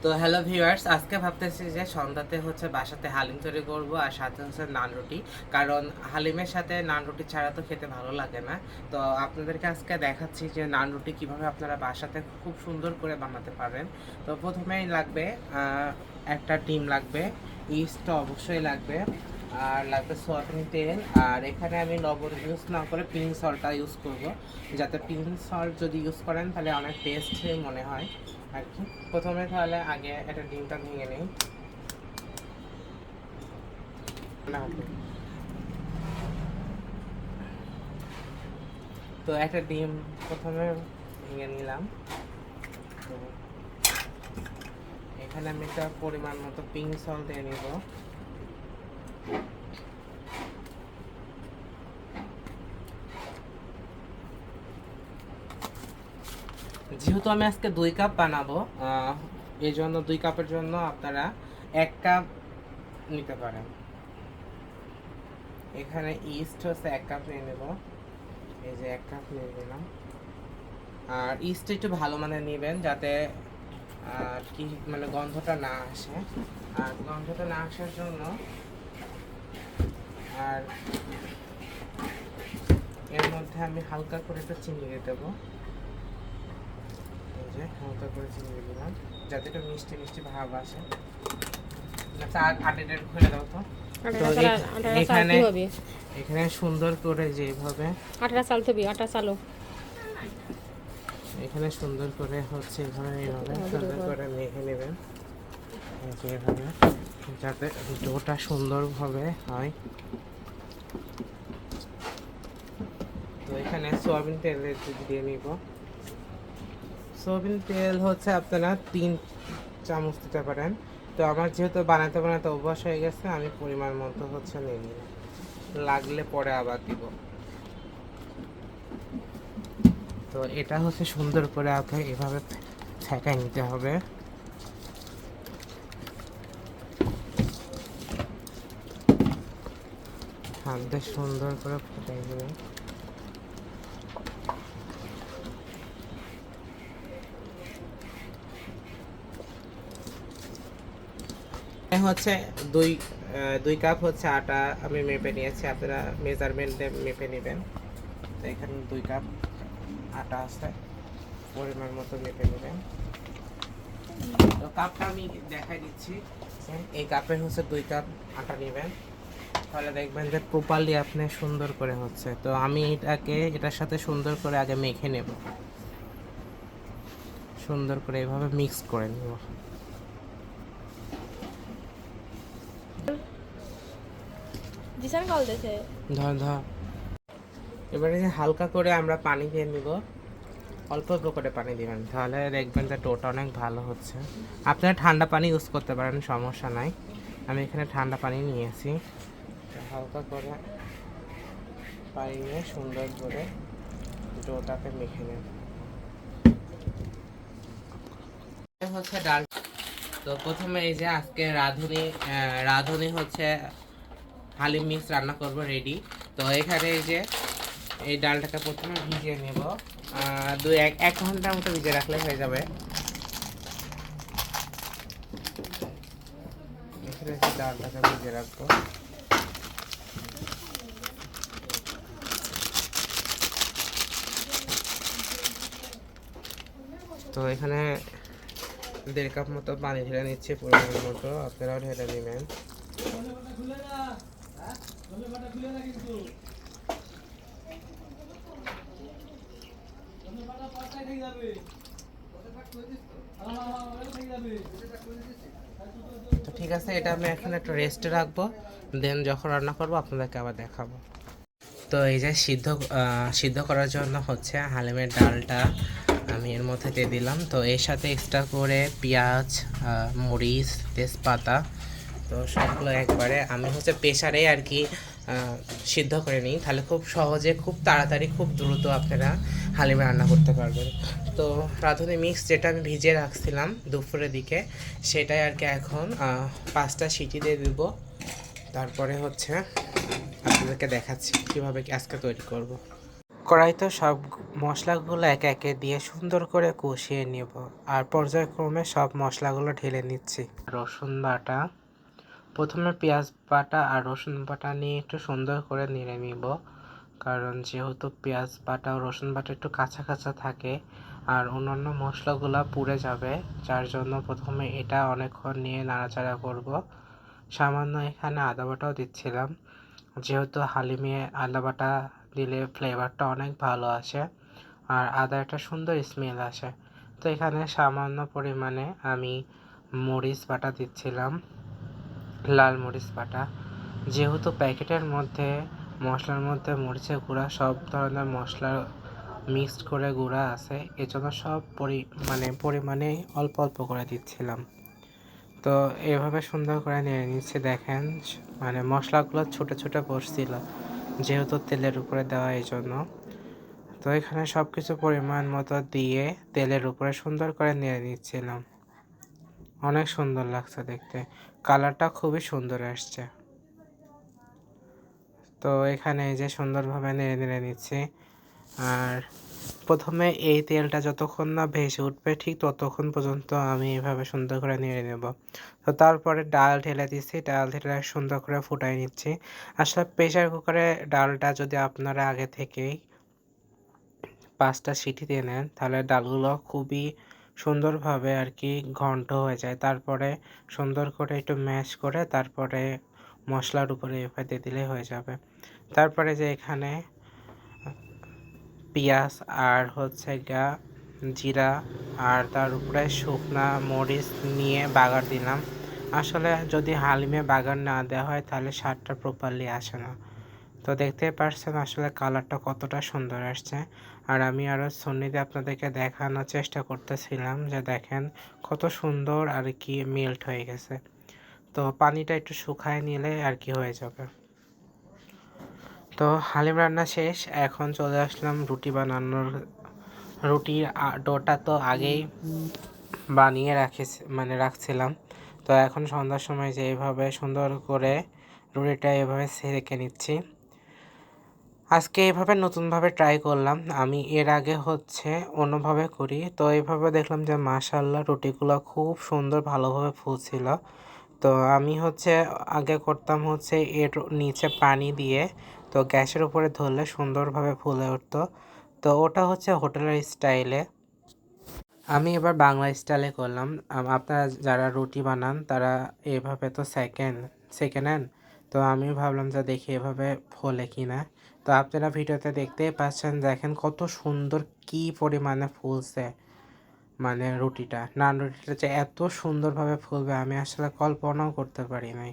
তো hello viewers, আজকে ভাবতেছি যে সন্ধ্যাতে হচ্ছে বাসাতে হালিম তৈরি করব আর সাথে হচ্ছে নান রুটি। কারণ হালিমের সাথে নান রুটি ছাড়া তো খেতে ভালো লাগে না। তো আপনাদেরকে আজকে দেখাচ্ছি যে নান রুটি কিভাবে আপনারা বাসাতে খুব সুন্দর করে বানাতে পারেন। তো প্রথমেই লাগবে একটা ডিম লাগবে, ইস্ট অবশ্যই লাগবে, আর লাগবে সয়াবিন তেল। আর এখানে আমি লবণ ইউজ না করে পিঙ্ক সল্টটা ইউজ করব, যাতে পিঙ্ক সল্ট যদি ইউজ করেন তাহলে অনেক টেস্ট মনে হয় আর কি। প্রথমে তাহলে আগে একটা ডিমটা ভেঙে নিই। তো একটা ডিম প্রথমে ভেঙে নিলাম। তো এখানে আমি একটা পরিমাণ মতো পিঙ্ক সল্ট দিয়ে নিব। যেহেতু আমি আজকে 2 কাপ বানাবো, এই জন্য 2 কাপের জন্য আপনারা 1 কাপ নিতে পারেন। এখানে ইস্ট হচ্ছে 1 কাপ নিয়ে নেব। এই যে 1 কাপ নিয়ে নিলাম। আর ইস্ট একটু ভালো মানের নেবেন, যাতে কি মানে গন্ধটা না আসে। আর গন্ধটা না আসার জন্য আর এর মধ্যে আমি হালকা করে একটু চিনি দিয়ে দেবো। এই যে হালকা করে চিনি দিয়ে দিলাম, যাতে একটু মিষ্টি মিষ্টি ভাব আসে। আচ্ছা, আটাটা খুলে দাও তো। তো এখানে এখানে সুন্দর করে যেভাবে আটা চালতে হবে, আটা চালো। এখানে সুন্দর করে হচ্ছে এইভাবে সুন্দর করে মেখে নেবেন, এইভাবে, যাতে ডোটা সুন্দরভাবে হয়। তো এখানে সয়াবিন তেল দিয়ে নিব। সয়াবিন তেল হচ্ছে আপনারা 3 চামচ দিতে পারেন। তো আমার যেহেতু বানাতে বানাতে অভ্যাস হয়ে গেছে, আমি পরিমাণ মতো হচ্ছে নিয়ে নিলাম, লাগলে পরে আবার দিব। তো এটা হচ্ছে সুন্দর করে আপনাকে এভাবে ছেঁকাই নিতে হবে। হাত দিয়ে সুন্দর করে ফুটাই দেবেন। হচ্ছে দুই 2 কাপ হচ্ছে আটা আমি মেপে নিয়েছি, আপনারা মেজারমেন্টে মেপে নেবেন। তো এখানে 2 কাপ আটা আছে, পরিমাণ মতো মেপে নেবেন। তো কাপটা আমি দেখাই দিচ্ছি। এই কাপের হচ্ছে 2 কাপ আটা নেবেন, তাহলে দেখবেন যে প্রপারলি আপনি সুন্দর করে হচ্ছে। তো আমি এটার সাথে সুন্দর করে আগে মেখে নেব, সুন্দর করে এভাবে মিক্স করে নেব। ধর ধর এবারে যে হালকা করে আমরা পানি দিয়ে নিব, অল্প অল্প করে পানি দিবেন, তাহলে দেখবেন যে টোটা অনেক ভালো হচ্ছে। আপনারা ঠান্ডা পানি ইউজ করতে পারেন, সমস্যা নাই। আমি এখানে ঠান্ডা পানি নিয়েছি। হালকা করে পানি নিয়ে সুন্দর করে ডোটাকে মেখে নেব। হচ্ছে ডাল। তো প্রথমে এই যে আজকে রাঁধুনি হচ্ছে হালিম মিক্স রান্না করব রেডি। তো এখানে এই যে এই ডালটাকে প্রথমে ভিজিয়ে নেব, 1 ঘন্টার মতো ভিজিয়ে রাখলে হয়ে যাবে। এখানে ডালটাকে ভিজিয়ে রাখবো। তো এখানে 1.5 কাপ মতো পানি ঢেলে নিচ্ছে, পরিমাণ মতো আপনারাও ঢেলে নেবেন। তো ঠিক আছে, এটা আমি এখন একটু রেস্টে রাখবো, দেন যখন রান্না করবো আপনাদেরকে আবার দেখাবো। তো এই যে সিদ্ধ করার জন্য হচ্ছে হালিমের ডালটা আমি এর মধ্যে দিয়ে দিলাম। তো এর সাথে এক্সট্রা করে পেঁয়াজ, মরিচ, তেজপাতা, তো সবগুলো একবারে আমি হচ্ছে প্রেসারে আর কি সিদ্ধ করে নিই, তাহলে খুব সহজে, খুব তাড়াতাড়ি, খুব দ্রুত আপনারা হালিমে রান্না করতে পারবেন। তো রাঁধুনি মিক্স যেটা আমি ভিজিয়ে রাখছিলাম দুপুরের দিকে, সেটাই আর কি এখন 5টা সিটি দিয়ে দিব। তারপরে হচ্ছে আপনাদেরকে দেখাচ্ছি কীভাবে আজকে তৈরি করব। কড়াইতে সব মশলাগুলো একে একে দিয়ে সুন্দর করে কষিয়ে নিব, আর পর্যায়ক্রমে সব মশলাগুলো ঢেলে নিচ্ছি। রসুন বাটা, প্রথমে পেঁয়াজ বাটা আর রসুন বাটা নিয়ে একটু সুন্দর করে নেড়ে নিব, কারণ যেহেতু পেঁয়াজ বাটা ও রসুন বাটা একটু কাঁচা কাঁচা থাকে আর অন্যান্য মশলাগুলো পুড়ে যাবে, যার জন্য প্রথমে এটা অনেকক্ষণ নিয়ে নাড়াচাড়া করব। সামান্য এখানে আদা বাটাও দিচ্ছিলাম, যেহেতু হালিমে আদা বাটা দিলে ফ্লেভারটা অনেক ভালো আসে আর আদা একটা সুন্দর স্মেল আসে। তো এখানে সামান্য পরিমাণে আমি মরিচ বাটা দিচ্ছিলাম, লাল মরিচ বাটা। যেহেতু প্যাকেটের মধ্যে মশলার মধ্যে মরিচের গুঁড়া সব ধরনের মশলা মিক্সড করে গুঁড়া আছে, এজন্য সব পরিমাণে অল্প অল্প করে দিচ্ছিলাম। তো এভাবে সুন্দর করে নেড়ে নিচ্ছি। দেখেন মশলাগুলো ছোটো ছোটো পড়ছিল, যেহেতু তেলের উপরে দেওয়া এই জন্য। তো এখানে সব কিছু পরিমাণ মতো দিয়ে তেলের উপরে সুন্দর করে নেড়ে নিচ্ছিলাম। অনেক সুন্দর লাগছে দেখতে, কালারটা খুবই সুন্দর আসছে। তো এখানে এই যে সুন্দরভাবে নেড়ে নেড়ে নিচ্ছি, আর প্রথমে এই তেলটা যতক্ষণ না ভেসে উঠবে ঠিক ততক্ষণ পর্যন্ত আমি এভাবে সুন্দর করে নেড়ে নেব। তো তারপরে ডাল ঢেলে দিচ্ছি, ডাল ঢেলে সুন্দর করে ফুটাই নিচ্ছি। আসলে প্রেশার কুকারে ডালটা যদি আপনারা আগে থেকেই 5টা সিটি দিয়ে নেন, তাহলে ডালগুলো খুবই সুন্দরভাবে ঘন্ট হয়ে যায়। তারপরে সুন্দর করে একটু ম্যাশ করে তারপরে মশলার উপরে এভাবে দিয়ে দিলেই হয়ে যাবে। তারপরে যে এখানে পেঁয়াজ আর জিরা আর তার উপরে শুকনা মরিচ নিয়ে বাগার দিলাম। আসলে যদি হালিমে বাগার না দেওয়া হয় তাহলে স্বাদটা প্রপারলি আসে না। তো দেখতে পাচ্ছেন আসলে কালারটা কতটা সুন্দর আসছে। আর আমি আরও ছন্নিতে আপনাদেরকে দেখানোর চেষ্টা করতেছিলাম যে দেখেন কত সুন্দর মেল্ট হয়ে গেছে। তো পানিটা একটু শুকায় নিলে হয়ে যাবে। তো হালিম রান্না শেষ, এখন চলে আসলাম রুটি বানানোর। রুটির ডোটা তো আগেই বানিয়ে রাখছিলাম। তো এখন সন্ধ্যার সময় যে এইভাবে সুন্দর করে রুটিটা এভাবে সেঁকে নিচ্ছি। আজকে এভাবে নতুনভাবে ট্রাই করলাম, আমি এর আগে অন্যভাবে করি। তো এইভাবে দেখলাম যে মাশাআল্লাহ রুটিগুলো খুব সুন্দর ভালোভাবে ফুলছিল। তো আমি আগে করতাম এর নিচে পানি দিয়ে, তো গ্যাসের উপরে ধরলে সুন্দরভাবে ফুলে উঠতো। তো ওটা হোটেলের স্টাইলে, আমি এবার বাংলা স্টাইলে করলাম। আপনারা যারা রুটি বানান তারা এভাবে তো সেকে নেন। তো আমি ভাবলাম যে দেখি এভাবে ফোলে কি না। তো আপনারা ভিডিওতে দেখতেই পাচ্ছেন, দেখেন কত সুন্দর কি পরিমাণে ফুলছে। রুটিটা, নান রুটিটা যে এত সুন্দরভাবে ফুলবে আমি আসলে কল্পনাও করতে পারি নাই।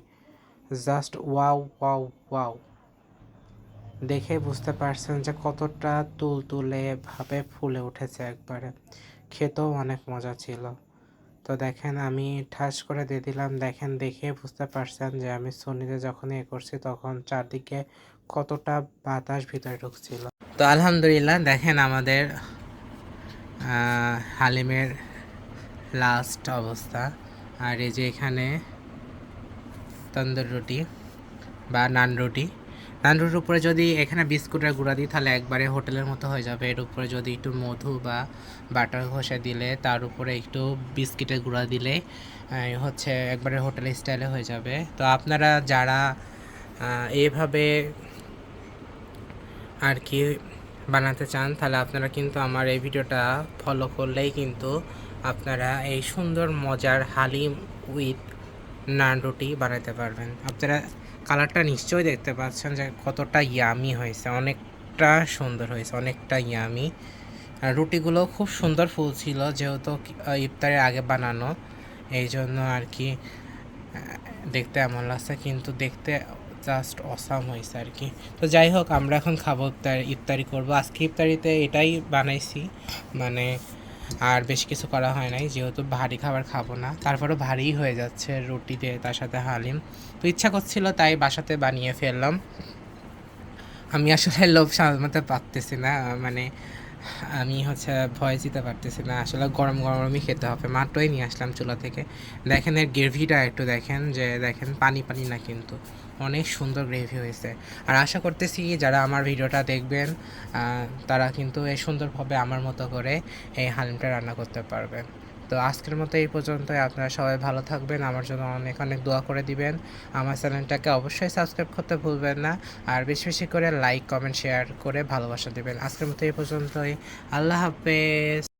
জাস্ট ওয়াও ওয়াও ওয়াও, দেখে বুঝতে পারছেন যে কতটা তুলতুলে ভাবে ফুলে উঠেছে একবারে। খেতেও অনেক মজা ছিল। তো দেখেন আমি ঠাস করে দিয়ে দিলাম, দেখেন দেখে বুঝতে পারছেন যে আমি ছন্নিতে যখন করছি তখন চারদিকে কতটা বাতাস ভিতরে ঢুকছিল। তো আলহামদুলিল্লাহ দেখেন আমাদের হালিমের লাস্ট অবস্থা। আর এই যে এখানে তন্দুর রুটি বা নান রুটির উপরে যদি এখানে বিস্কুটের গুঁড়া দিই তাহলে একবারে হোটেলের মতো হয়ে যাবে। এর উপরে যদি একটু মধু বা বাটার ঘষে দিলে, তার উপরে একটু বিস্কিটের গুঁড়া দিলে একবারে হোটেল স্টাইলে হয়ে যাবে। তো আপনারা যারা এইভাবে বানাতে চান তাহলে আপনারা কিন্তু আমার এই ভিডিওটা ফলো করলেই কিন্তু আপনারা এই সুন্দর মজার হালিম উইথ নান রুটি বানাতে পারবেন। আপনারা কালারটা নিশ্চয়ই দেখতে পাচ্ছেন যে কতটা ইয়ামি হয়েছে, অনেকটা সুন্দর হয়েছে, অনেকটা ইয়ামি। আর রুটিগুলো খুব সুন্দর ফুল ছিল, যেহেতু ইফতারের আগে বানানো এই জন্য দেখতে এমন লাগছে, কিন্তু দেখতে জাস্ট অসাম হয়েছে তো যাই হোক, আমরা এখন খাবো, ইফতারি করবো। আজকে ইফতারিতে এটাই বানাইছি, আর বেশি কিছু করা হয় নাই, যেহেতু ভারী খাবার খাবো না। তারপরেও ভারী হয়ে যাচ্ছে রুটি দিয়ে তার সাথে হালিম, তো ইচ্ছা করছিল তাই বাসাতে বানিয়ে ফেললাম। আমি আসলে লোভ সামলাতে পারতেছি না, আমি হচ্ছে ভয় দিতে পারতেছি না, আসলে গরম গরমই খেতে হবে। মাত্রই নিয়ে আসলাম চুলা থেকে। দেখেন এর গ্রেভিটা একটু দেখেন, যে দেখেন পানি পানি না, কিন্তু অনেক সুন্দর গ্রেভি হয়েছে। আর আশা করতেছি যারা আমার ভিডিওটা দেখবেন তারা কিন্তু এই সুন্দরভাবে আমার মতো করে এই হালিমটা রান্না করতে পারবেন। তো আজকের মতো এই পর্যন্তই। আপনারা সবাই ভালো থাকবেন, আমার জন্য অনেক অনেক দোয়া করে দিবেন। আমার চ্যানেলটাকে অবশ্যই সাবস্ক্রাইব করতে ভুলবেন না। আর বেশি বেশি করে লাইক কমেন্ট শেয়ার করে ভালোবাসা দিবেন। আজকের মতো এই পর্যন্তই। আল্লাহ হাফেজ।